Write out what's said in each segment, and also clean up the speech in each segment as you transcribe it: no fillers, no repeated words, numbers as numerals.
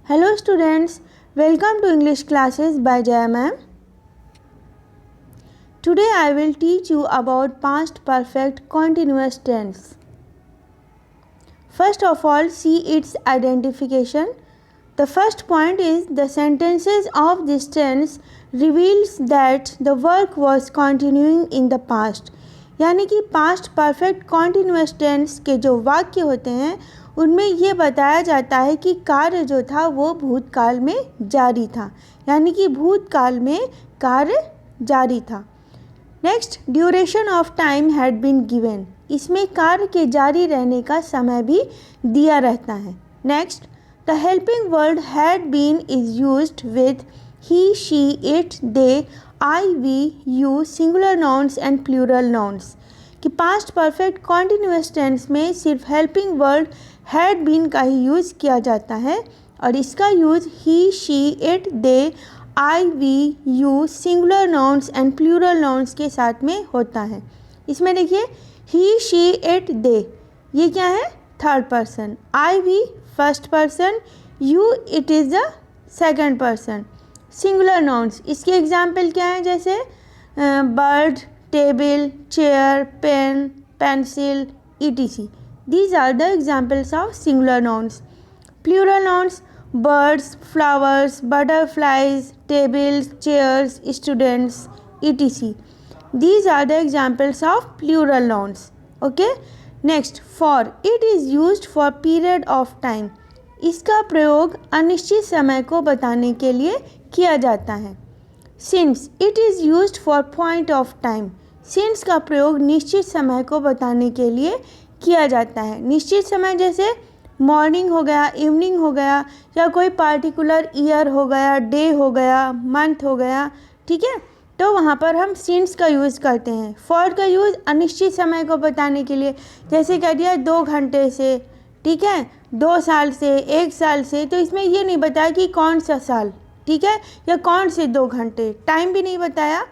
Hello students, welcome to English classes by Jaya ma'am. Today I will teach you about past perfect continuous tense. First of all, see its identification. The first point is the sentences of this tense reveals that the work was continuing in the past. यानी कि past perfect continuous tense के जो वाक्य होते हैं उनमें ये बताया जाता है कि कार्य जो था वो भूतकाल में जारी था, यानी कि भूतकाल में कार्य जारी था. Next, duration of time had been given. इसमें कार्य के जारी रहने का समय भी दिया रहता है. Next, the helping word had been is used with he, she, it, they, I, we, you, singular nouns and plural nouns. कि पास्ट परफेक्ट कॉन्टिन्यूअस टेंस में सिर्फ हेल्पिंग वर्ड हैड बीन का ही यूज़ किया जाता है और इसका use he, she, it, they, I, we, you, singular nouns and plural nouns के साथ में होता है. इसमें देखिए ही, शी, इट, दे, ये क्या है? Third person. I, we first person, you, it is the second person. Singular nouns, इसके एग्जाम्पल क्या हैं? जैसे bird, table, chair, pen, pencil, etc. These are the examples of singular nouns. Plural nouns, birds, flowers, butterflies, tables, chairs, students, etc. These are the examples of plural nouns. Okay. Next, for. It is used for period of time. इसका प्रयोग अनिश्चित समय को बताने के लिए किया जाता है. Since. It is used for point of time. Since का प्रयोग निश्चित समय को बताने के लिए किया जाता है. निश्चित समय जैसे मॉर्निंग हो गया, इवनिंग हो गया, या कोई पार्टिकुलर ईयर हो गया, डे हो गया, मंथ हो गया. ठीक है, तो वहाँ पर हम सिंस का यूज़ करते हैं. फॉर का यूज़ अनिश्चित समय को बताने के लिए, जैसे कह दिया 2 घंटे से, ठीक है, 2 साल से, 1 साल से, तो इसमें ये नहीं बताया कि कौन सा साल, ठीक है, या कौन से 2 घंटे, टाइम भी नहीं बताया.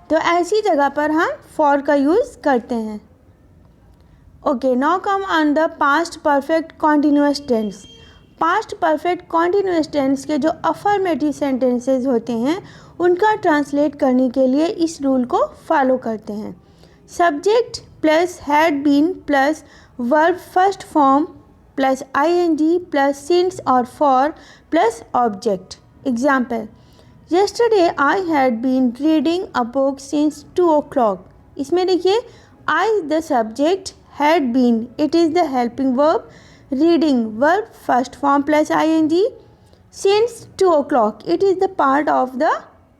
तो ऐसी जगह पर हम फॉर का यूज़ करते हैं. Okay, now come on the past perfect continuous tense. Past perfect continuous tense के जो अफर्मेटिव सेंटेंसेस होते हैं उनका ट्रांसलेट करने के लिए इस रूल को फॉलो करते हैं. Subject plus had been plus verb first form plus ing plus since और for plus object. Example, yesterday I had been reading a book since 2 o'clock. इसमें देखिए I is the subject, had been it is the helping verb, reading verb first form plus ing, since 2 o'clock it is the part of the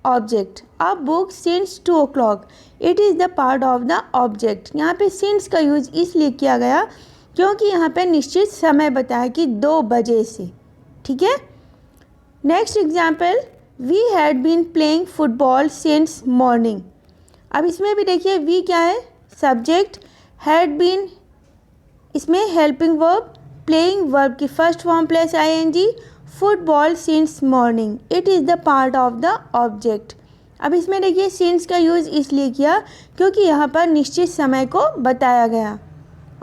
object. A book since 2 o'clock it is the part of the object. यहाँ पे since का use इसलिए किया गया क्योंकि यहाँ पे निश्चित समय बताया कि 2 बजे से. ठीक है. Next example, we had been playing football since morning. अब इसमें भी देखिए वी क्या है? सब्जेक्ट, हैड बीन इसमें हेल्पिंग वर्ब, प्लेइंग वर्ब की first form plus ing, football since morning it is the part of the object. अब इसमें देखिए सिंस का यूज़ इसलिए किया क्योंकि यहाँ पर निश्चित समय को बताया गया.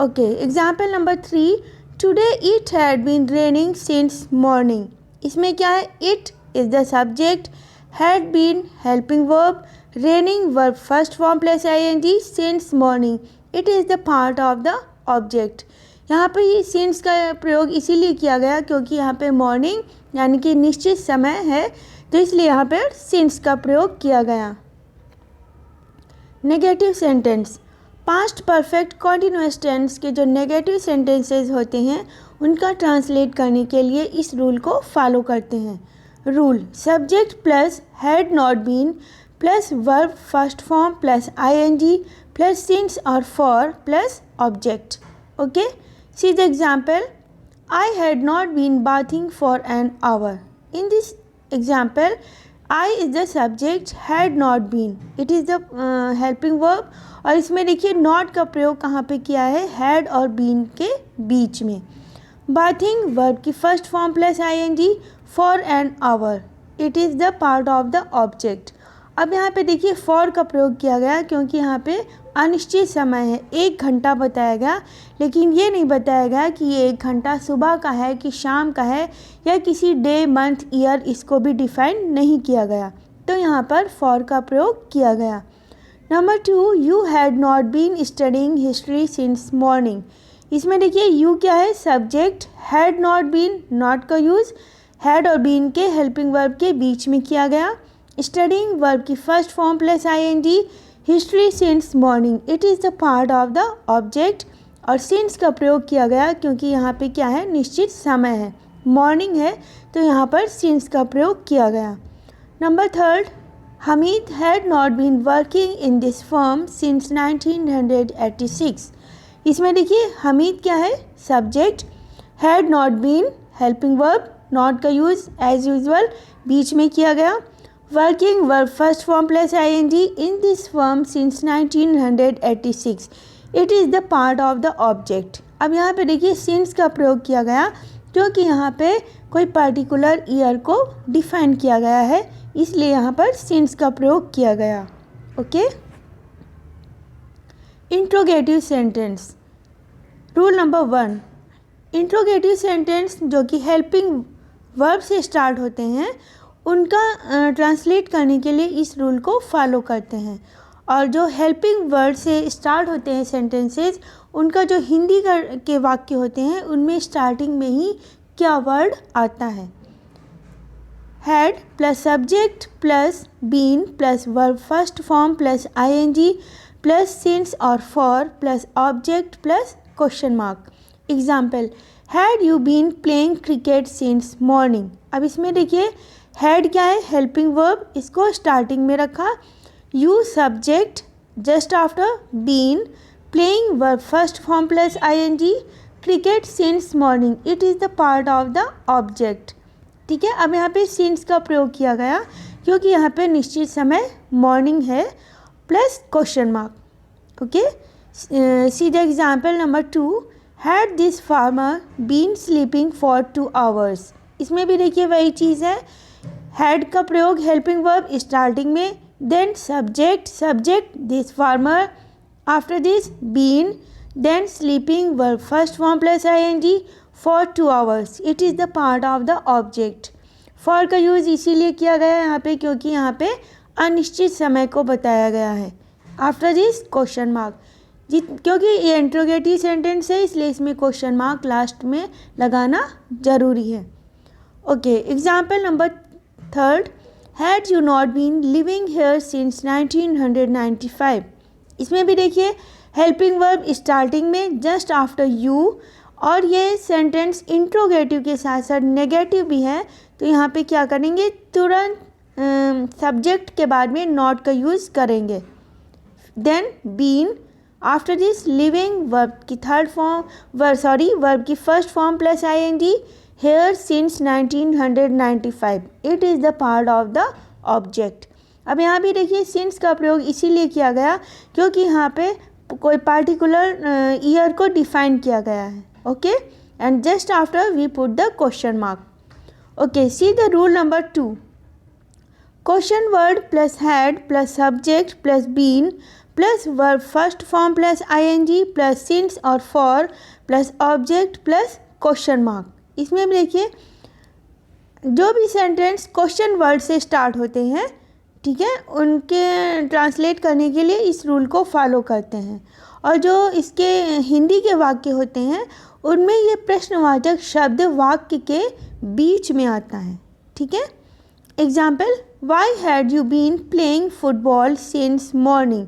Okay, example number 3, today it had been raining since morning. इसमें क्या है? It is the subject, had been helping verb, raining verb first form plus ing, since morning it is the part of the object. यहाँ पे ये since का प्रयोग इसीलिए किया गया क्योंकि यहाँ पे मॉर्निंग यानी कि निश्चित समय है, तो इसलिए यहाँ पे since का प्रयोग किया गया. Negative sentence. Past perfect continuous tense के जो नेगेटिव सेंटेंसेस होते हैं उनका ट्रांसलेट करने के लिए इस रूल को फॉलो करते हैं. Rule, subject plus had not been plus verb first form plus ing plus since और for plus object. Okay, see the example, I had not been bathing for an hour. In this example I is the subject, had not been it is the helping verb और इसमें देखिए not का प्रयोग कहाँ पे किया है? Had और बीन के बीच में. बाथिंग वर्ब की first form plus ing, for an hour it is the part of the object. अब यहाँ पे देखिए फॉर का प्रयोग किया गया क्योंकि यहाँ पे अनिश्चित समय है, 1 घंटा बताया गया, लेकिन ये नहीं बताया गया कि ये 1 घंटा सुबह का है कि शाम का है या किसी डे मंथ ईयर, इसको भी डिफाइन नहीं किया गया, तो यहाँ पर फॉर का प्रयोग किया गया। Number 2, you had not been studying history since morning. इसमें देखिए यू क्या है, subject, had not been, not का यूज़ हैड और बीन के हेल्पिंग वर्ब के बीच में किया गया। स्टडिंग वर्ब की first form plus ING, history since morning it is the part of the object, और सिंस का प्रयोग किया गया क्योंकि यहाँ पे क्या है, निश्चित समय है, मॉर्निंग है, तो यहाँ पर सिंस का प्रयोग किया गया। Number 3, Hamid had not been working in this firm since 1986। इसमें देखिए हमीद क्या है, subject, had not been helping verb, not का यूज़ एज यूजुअल बीच में किया गया। Working verb first form plus ING, in this firm since 1986 it is the part of the object. अब यहाँ पे देखिए सिंस का प्रयोग किया गया क्योंकि यहाँ पे कोई पर्टिकुलर ईयर को डिफाइन किया गया है, इसलिए यहाँ पर सिंस का प्रयोग किया गया। Okay. Interrogative sentence, rule number 1, interrogative sentence जो कि हेल्पिंग वर्ब से स्टार्ट होते हैं उनका ट्रांसलेट करने के लिए इस रूल को फॉलो करते हैं, और जो हेल्पिंग वर्ड से स्टार्ट होते हैं सेंटेंसेस, उनका जो हिंदी के वाक्य होते हैं उनमें स्टार्टिंग में ही क्या वर्ड आता है, had plus subject plus been plus verb first form plus I N G plus since और for plus object plus question mark. Example, had you been playing cricket since morning. अब इसमें देखिए हैड क्या है, हेल्पिंग वर्ब, इसको starting में रखा, you subject, just after been, playing verb first form plus ING, cricket since morning it is the part of the object. ठीक है। अब यहाँ पे सिंस का प्रयोग किया गया क्योंकि यहाँ पे निश्चित समय मॉर्निंग है plus question mark. Okay. See the example number 2, had this farmer been sleeping for 2 hours। इसमें भी देखिए वही चीज़ है, हैड का प्रयोग हेल्पिंग वर्ब स्टार्टिंग में, then subject this farmer, after this been, then sleeping verb first form plus ING for 2 hours it is the part of the object. For का use इसीलिए किया गया है यहाँ पे क्योंकि यहाँ पे अनिश्चित समय को बताया गया है। आफ्टर दिस क्वेश्चन मार्क, क्योंकि ये इंट्रोगेटिव सेंटेंस है इसलिए इसमें क्वेश्चन मार्क लास्ट में लगाना ज़रूरी है। Okay. Example number 3, had you not been living here since 1995। इसमें भी देखिए हेल्पिंग वर्ब स्टार्टिंग में जस्ट आफ्टर यू, और ये सेंटेंस इंट्रोगेटिव के साथ साथ नेगेटिव भी है, तो यहाँ पे क्या करेंगे, तुरंत सब्जेक्ट के बाद में नॉट का यूज़ करेंगे। Then been, after this living verb की वर्ब की first form plus ING, here since 1995 it is the part of the object. अब यहाँ भी देखिए सिंस का प्रयोग इसीलिए किया गया क्योंकि यहाँ पे कोई पार्टिकुलर ईयर को डिफाइन किया गया है। Okay, and just after we put the question mark. Okay, see the rule number 2, question word plus had plus subject plus been plus verb first form plus I N G plus since और for plus object plus question mark. इसमें भी देखिए जो भी sentence question word से start होते हैं, ठीक है, उनके ट्रांसलेट करने के लिए इस रूल को फॉलो करते हैं, और जो इसके हिंदी के वाक्य होते हैं उनमें ये प्रश्नवाचक शब्द वाक्य के बीच में आता है। ठीक है। Example, why had you been playing football since morning.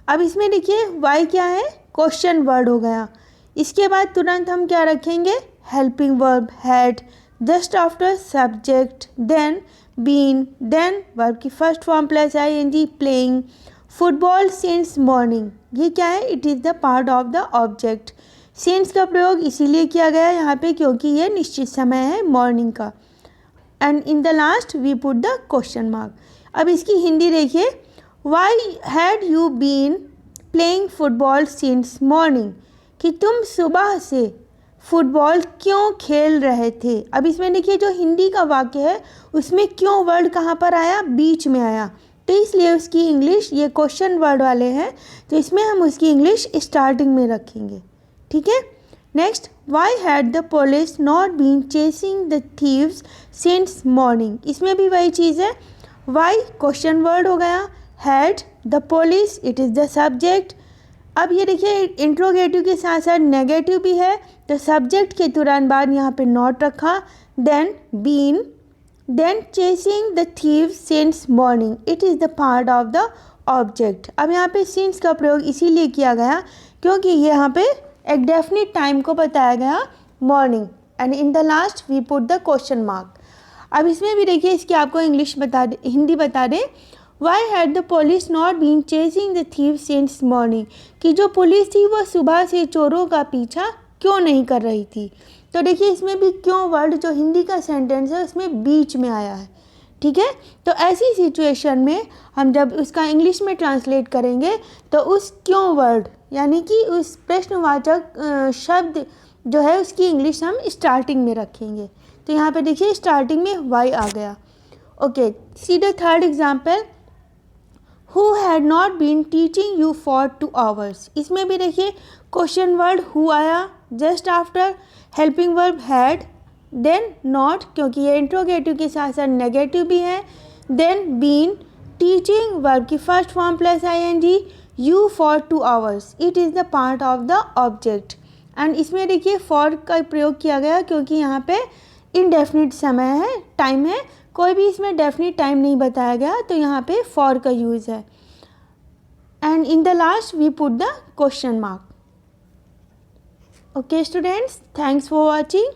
अब इसमें देखिए वाई क्या है, क्वेश्चन वर्ड हो गया, इसके बाद तुरंत हम क्या रखेंगे, helping verb had, just after subject, then been, then verb की first form plus I N G, playing football since morning. ये क्या है, it is the part of the object. Since का प्रयोग इसीलिए किया गया है यहाँ पे क्योंकि ये निश्चित समय है मॉर्निंग का, and in the last we put the question mark. अब इसकी हिंदी देखिए, why had you been playing football since morning, कि तुम सुबह से फुटबॉल क्यों खेल रहे थे। अब इसमें देखिए जो हिंदी का वाक्य है उसमें क्यों वर्ड कहाँ पर आया, बीच में आया, तो तो इसलिए उसकी इंग्लिश ये क्वेश्चन वर्ड वाले हैं, तो इसमें हम उसकी इंग्लिश स्टार्टिंग में रखेंगे, ठीक है। Next, why had the police not been chasing the thieves since morning. इसमें भी वही चीज़ है, वाई क्वेश्चन वर्ड हो गया, had the police it is the subject. अब ये देखिए इंट्रोगेटिव के साथ साथ नेगेटिव भी है, तो सब्जेक्ट के तुरंत बाद यहाँ पे नॉट रखा, then been, then chasing the thieves since morning, it is the part of the object. अब यहाँ पे सिंस का प्रयोग इसीलिए किया गया क्योंकि ये यहाँ पे एक डेफिनिट टाइम को बताया गया, morning, and in the last we put the question mark. अब इसमें भी देखिए इसकी आपको इंग्लिश बता दे, हिंदी बता दें, why had the police not been chasing the thief since morning, कि जो पुलिस थी वह सुबह से चोरों का पीछा क्यों नहीं कर रही थी। तो देखिए इसमें भी क्यों वर्ड जो हिंदी का सेंटेंस है उसमें बीच में आया है, ठीक है। तो ऐसी सिचुएशन में हम जब उसका इंग्लिश में ट्रांसलेट करेंगे तो उस क्यों वर्ड यानी कि उस प्रश्नवाचक शब्द जो है उसकी इंग्लिश हम स्टार्टिंग में रखेंगे। तो यहाँ पे देखिए स्टार्टिंग में वाई आ गया। Okay, see the third example, who had not been teaching you for 2 hours। इसमें भी देखिए क्वेश्चन वर्ड हु आया just after, helping verb had, then not क्योंकि ये इंट्रोगेटिव के साथ साथ नेगेटिव भी है, देन बीन, टीचिंग वर्ब की first form plus ING, you for 2 hours, it is the part of the object. And इसमें देखिए फॉर का प्रयोग किया गया क्योंकि यहाँ पे इनडेफिनिट समय है, टाइम है, कोई भी इसमें डेफिनिट टाइम नहीं बताया गया, तो यहाँ पे फॉर का यूज़ है। And in the last we put the question mark. Okay students, thanks for watching.